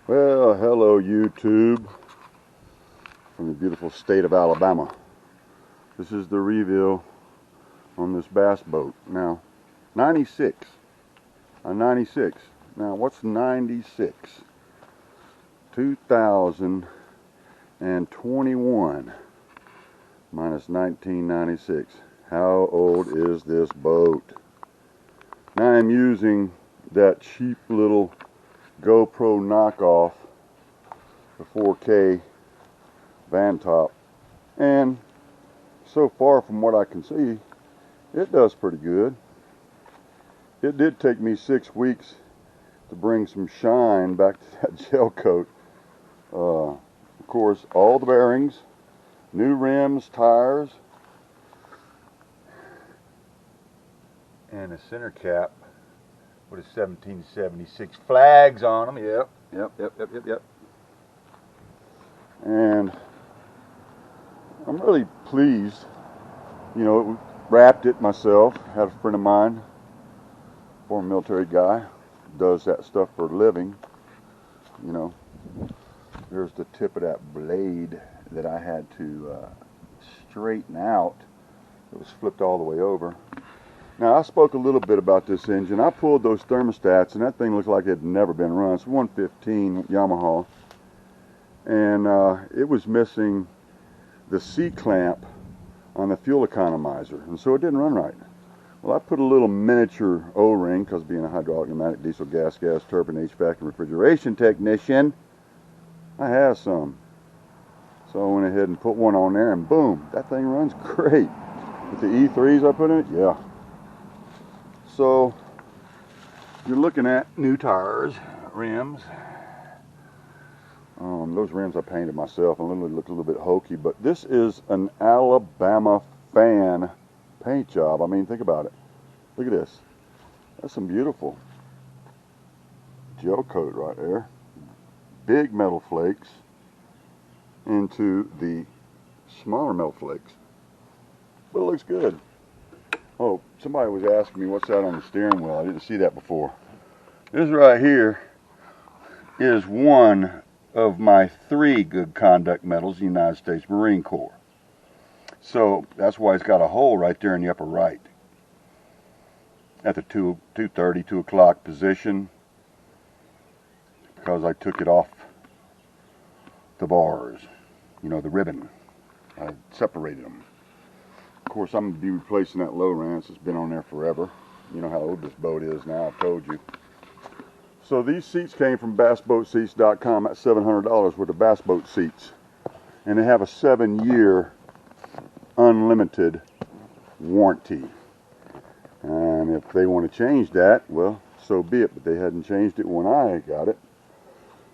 Well, hello YouTube from the beautiful state of Alabama. This is the reveal on this bass boat. Now, 96. A 96. Now, what's 96? 2021 minus 1996. How old is this boat? Now I'm using that cheap little GoPro knockoff, the 4K van top, and so far from what I can see, it does pretty good. It did take me 6 weeks to bring some shine back to that gel coat. Of course, all the bearings, new rims, tires, and a center cap with a 1776 flags on them. Yep. And I'm really pleased. You know, wrapped it myself. Had a friend of mine, former military guy, does that stuff for a living. You know, there's the tip of that blade that I had to straighten out. It was flipped all the way over. Now, I spoke a little bit about this engine. I pulled those thermostats, and that thing looked like it had never been run. It's 115 Yamaha, and it was missing the C-clamp on the fuel economizer, and so it didn't run right. Well, I put a little miniature O-ring, because being a hydraulic, pneumatic, diesel, gas, turbine, HVAC, and refrigeration technician, I have some. So I went ahead and put one on there, and boom, that thing runs great. With the E3s I put in it, yeah. So you're looking at new tires, rims. Those rims I painted myself. I literally look a little bit hokey, but this is an Alabama fan paint job. I mean, think about it. Look at this. That's some beautiful gel coat right there. Big metal flakes into the smaller metal flakes. But it looks good. Oh, somebody was asking me what's that on the steering wheel. I didn't see that before. This right here is one of my 3 good conduct medals in the United States Marine Corps. So that's why it's got a hole right there in the upper right. At the 2:30, 2 o'clock position, because I took it off the bars, you know, the ribbon. I separated them. Of course, I'm going to be replacing that Lowrance. It's been on there forever. You know how old this boat is now, I've told you. So these seats came from BassBoatSeats.com. That's $700 worth of bass boat seats. And they have a 7-year unlimited warranty. And if they want to change that, well, so be it. But they hadn't changed it when I got it.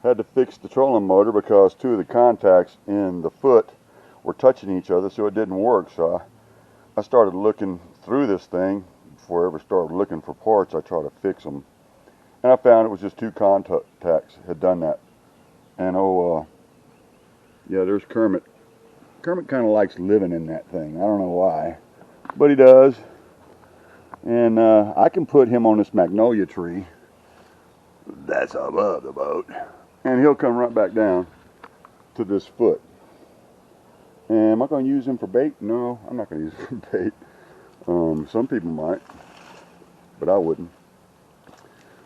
Had to fix the trolling motor because 2 of the contacts in the foot were touching each other, so it didn't work. So I started looking through this thing. Before I ever started looking for parts, I tried to fix them. And I found it was just 2 contacts had done that. And yeah, there's Kermit. Kermit kind of likes living in that thing. I don't know why, but he does. And I can put him on this magnolia tree that's above the boat, and he'll come right back down to this foot. And am I going to use him for bait? No, I'm not going to use him for bait. Some people might, but I wouldn't.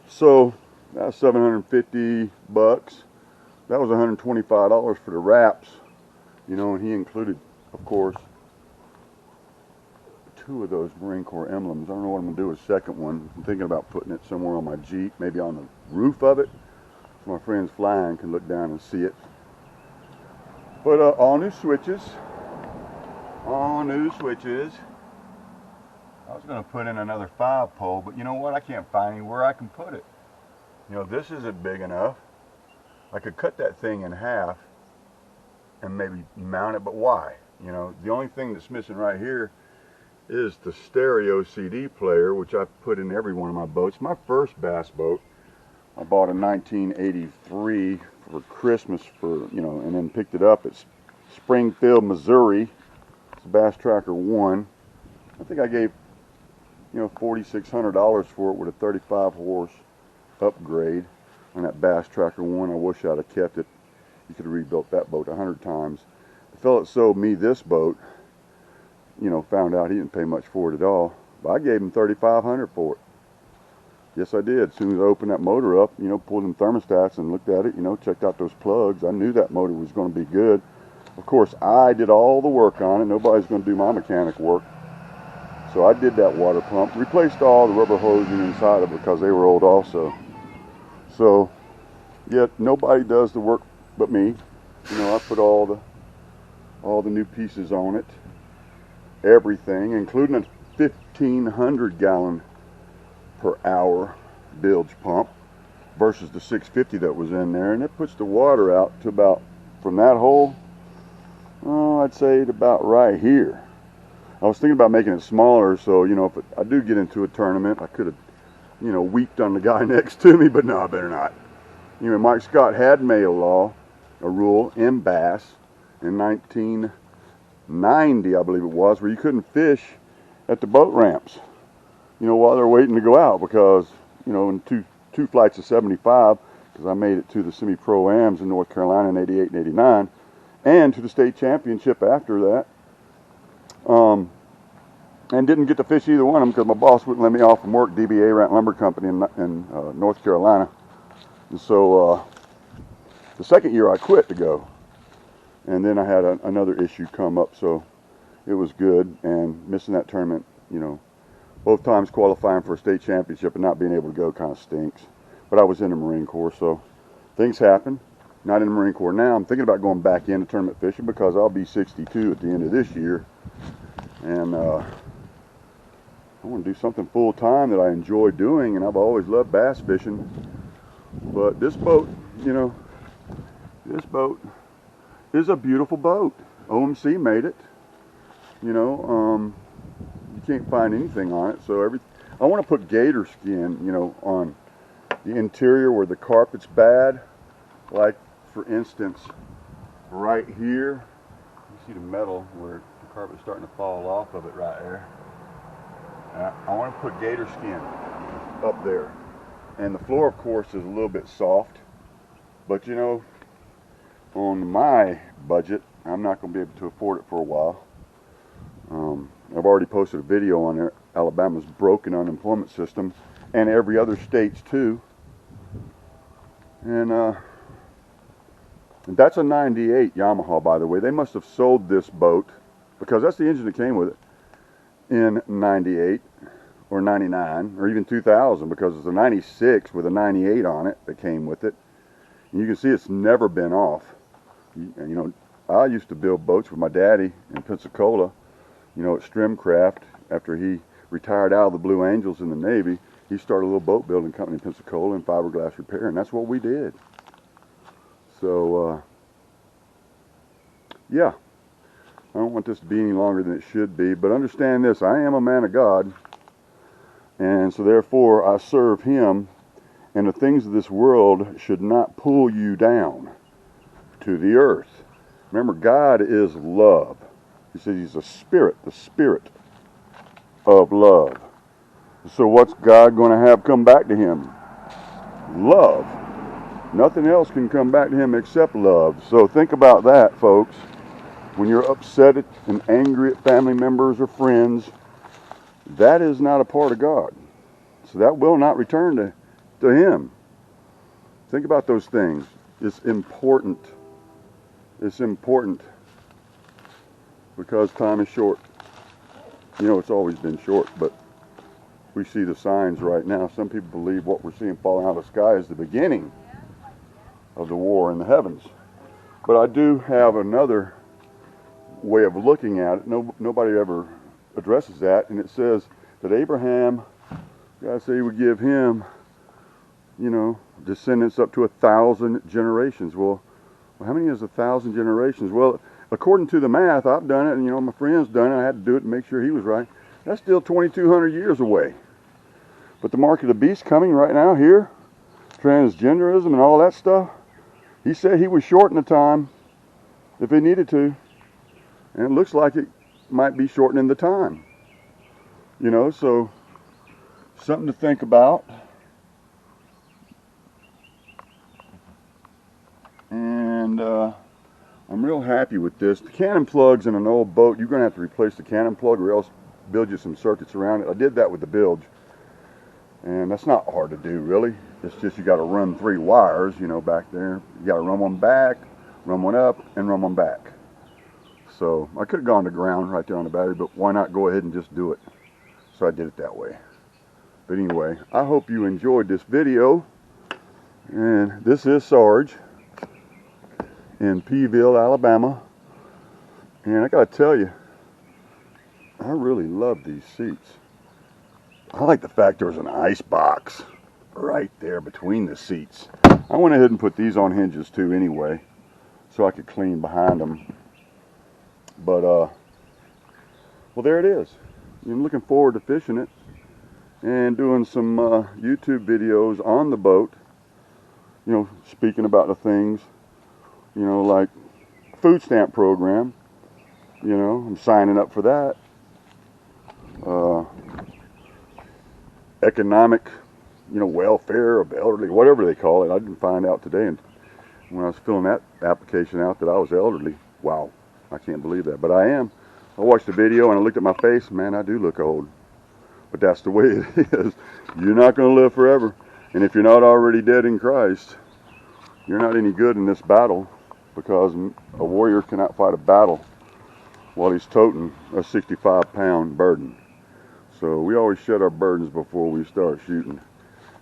So that's 750 bucks. That was $125 for the wraps, you know, and he included, of course, 2 of those Marine Corps emblems. I don't know what I'm going to do with the second one. I'm thinking about putting it somewhere on my Jeep, maybe on the roof of it, so my friends flying can look down and see it. But all new switches. All new switches. I was going to put in another 5-pole, but you know what? I can't find anywhere I can put it. You know, this isn't big enough. I could cut that thing in half and maybe mount it, but why? You know, the only thing that's missing right here is the stereo CD player, which I put in every one of my boats. My first bass boat, I bought in 1983 for Christmas for, you know, and then picked it up at Springfield, Missouri. It's a Bass Tracker 1. I think I gave, you know, $4,600 for it with a 35 horse upgrade. on that Bass Tracker 1. I wish I'd have kept it. You could have rebuilt that boat 100 times. The fellow that sold me this boat, you know, found out he didn't pay much for it at all. But I gave him $3,500 for it. Yes, I did. As soon as I opened that motor up, you know, pulled them thermostats and looked at it, you know, checked out those plugs. I knew that motor was going to be good. Of course, I did all the work on it. Nobody's going to do my mechanic work. So I did that water pump, replaced all the rubber hosing inside of it because they were old also. So, yet nobody does the work but me. You know, I put all the new pieces on it, everything, including a 1,500 gallon per hour bilge pump versus the 650 that was in there, and it puts the water out to about, from that hole, oh, I'd say to about right here. I was thinking about making it smaller, so, you know, if I do get into a tournament, I could have, you know, weeped on the guy next to me, but no, I better not. You know, Mike Scott had made a rule in Bass in 1990, I believe it was, where you couldn't fish at the boat ramps, you know, while they're waiting to go out, because, you know, in two flights of 75, because I made it to the semi-pro-ams in North Carolina in 88 and 89, and to the state championship after that, and didn't get to fish either one of them because my boss wouldn't let me off from work, DBA Rant Lumber Company in North Carolina. And so the second year I quit to go, and then I had another issue come up, so it was good, and missing that tournament, you know, both times qualifying for a state championship and not being able to go kind of stinks. But I was in the Marine Corps, so things happen. Not in the Marine Corps now. I'm thinking about going back into tournament fishing because I'll be 62 at the end of this year. And I want to do something full time that I enjoy doing, and I've always loved bass fishing. But this boat, you know, this boat is a beautiful boat. OMC made it. You know, you can't find anything on it. So I want to put gator skin, you know, on the interior where the carpet's bad. Like, for instance, right here, you see the metal where the carpet's starting to fall off of it right there. I want to put gator skin up there. And the floor, of course, is a little bit soft. But, you know, on my budget, I'm not going to be able to afford it for a while. I've already posted a video on there, Alabama's broken unemployment system, and every other state's too. And that's a 98 Yamaha, by the way. They must have sold this boat, because that's the engine that came with it, in 98 or 99 or even 2000, because it's a 96 with a 98 on it that came with it. And you can see it's never been off. You know, I used to build boats with my daddy in Pensacola, you know, at Strimcraft. After he retired out of the Blue Angels in the Navy, he started a little boat building company in Pensacola and fiberglass repair, and that's what we did. So, yeah, I don't want this to be any longer than it should be, but understand this, I am a man of God, and so therefore I serve Him, and the things of this world should not pull you down to the earth. Remember, God is love. He says He's a spirit, the spirit of love. So what's God going to have come back to Him? Love. Nothing else can come back to Him except love. So think about that, folks. When you're upset and angry at family members or friends, that is not a part of God. So that will not return to Him. Think about those things. It's important. It's important because time is short. You know, it's always been short, but we see the signs right now. Some people believe what we're seeing falling out of the sky is the beginning of the war in the heavens. But I do have another way of looking at it. Nobody ever addresses that, and it says that Abraham, God said He would give him, you know, descendants up to 1,000 generations. Well, how many is 1,000 generations? Well, according to the math, I've done it, and you know, my friend's done it. I had to do it to make sure he was right. That's still 2,200 years away. But the mark of the beast coming right now here, transgenderism and all that stuff, He said He would shorten the time if He needed to. And it looks like it might be shortening the time. You know, so something to think about. I'm real happy with this. The cannon plugs in an old boat, you're going to have to replace the cannon plug or else build you some circuits around it. I did that with the bilge, and that's not hard to do, really. It's just you got to run 3 wires, you know, back there. You got to run one back, run one up, and run one back. So I could have gone to ground right there on the battery, but why not go ahead and just do it? So I did it that way. But anyway, I hope you enjoyed this video. And this is Sarge in Peeville, Alabama. And I gotta tell you, I really love these seats. I like the fact there's an ice box right there between the seats. I went ahead and put these on hinges too anyway, so I could clean behind them. But well, there it is. I'm looking forward to fishing it and doing some YouTube videos on the boat, you know, speaking about the things, you know, like food stamp program, you know, I'm signing up for that. Economic, you know, welfare of elderly, whatever they call it. I didn't find out today, and when I was filling that application out, that I was elderly. Wow, I can't believe that, but I am. I watched the video and I looked at my face. Man, I do look old, but that's the way it is. You're not going to live forever, and if you're not already dead in Christ, you're not any good in this battle, because a warrior cannot fight a battle while he's toting a 65-pound burden. So we always shed our burdens before we start shooting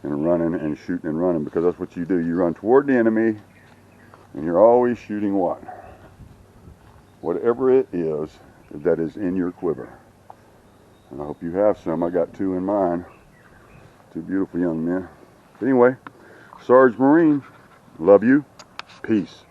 and running and shooting and running, because that's what you do. You run toward the enemy, and you're always shooting what? Whatever it is that is in your quiver. And I hope you have some. I got 2 in mine. 2 beautiful young men. But anyway, Sarge Marine, love you. Peace.